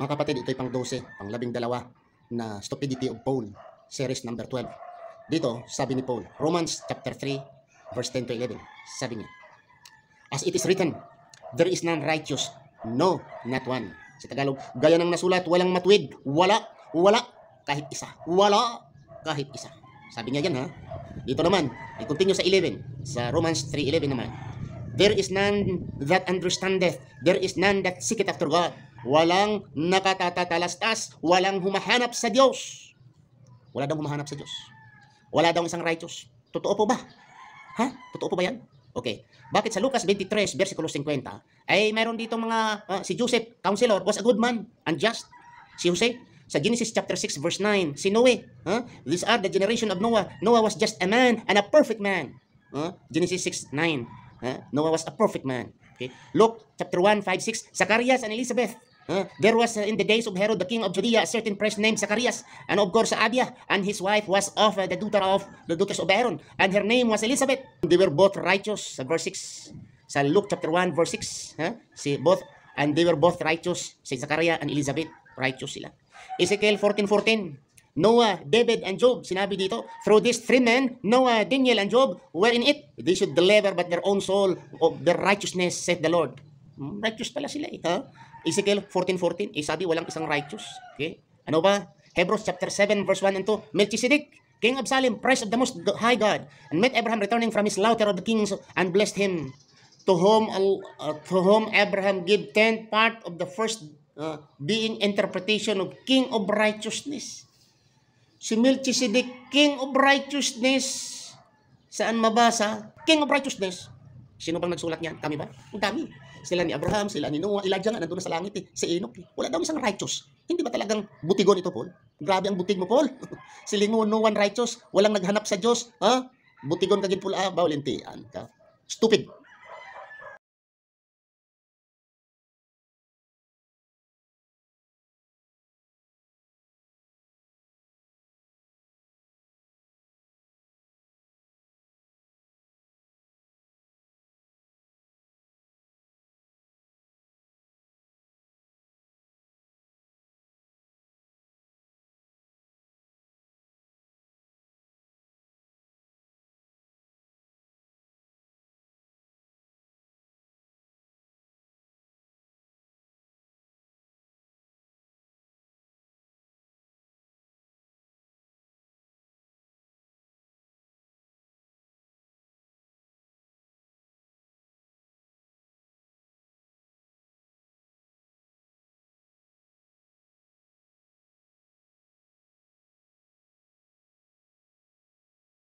Mga kapatid, ito'y pang 12, pang 12 na Stupidity of Paul, series number 12. Dito, sabi ni Paul, Romans chapter 3, verse 10 to 11. Sabi niya, as it is written, there is none righteous, no, not one. Sa Tagalog, gaya ng nasulat, walang matuwid, wala, kahit isa. Wala, kahit isa. Sabi niya yan, ha? Dito naman, i-continue sa 11, sa Romans 3:11 naman. There is none that understandeth, there is none that seeketh after God. Walang nakatatalastas, walang humahanap sa Diyos. Wala daw humahanap sa Diyos. Wala daw isang righteous. Totoo po ba? Ha? Totoo po ba yan? Okay. Bakit sa Lucas 23, versikulo 50, ay mayroon dito mga, si Joseph, counselor, was a good man and just. Si Jose, sa Genesis chapter 6, verse 9, si Noe, these are the generation of Noah. Noah was just a man and a perfect man. Genesis 6, 9, Noah was a perfect man. Okay. Luke chapter 1, 5, 6, Zacharias and Elizabeth. There was in the days of Herod the king of Judea a certain priest named Zacharias, and of course Abia, and his wife was of the daughters of Aaron, and her name was Elizabeth. They were both righteous. Sa verse 6, sa Luke chapter 1 verse 6, and they were both righteous. Si Zachariah and Elizabeth, righteous sila. Ezekiel 14:14, Noah, David, and Job, sinabi dito, through these three men, Noah, Daniel, and Job, were in it. They should deliver but their own soul of their righteousness, said the Lord. Righteous pala sila eh. Ezekiel 14:14, sabi walang isang righteous. Okay? Ano ba? Hebrews chapter 7 verse 1 and 2, Melchizedek, king of Salem, priest of the most high God, and met Abraham returning from his slaughter of the kings and blessed him, to whom Abraham gave 10th part of the first being interpretation of king of righteousness. Si Melchizedek, king of righteousness. Saan mabasa? King of righteousness. Sino bang nagsulat niyan? Kami ba? Ang dami. Sila ni Abraham, sila ni Noah, Elijah nga, nandun na sa langit eh. Si Enoch eh. Wala daw isang righteous. Hindi ba talagang butigon ito, Paul? Grabe ang butig mo, Paul. Silingon, no one righteous. Walang naghanap sa Diyos. Butigon ka gid, Paul. Bawal intian ka. Stupid.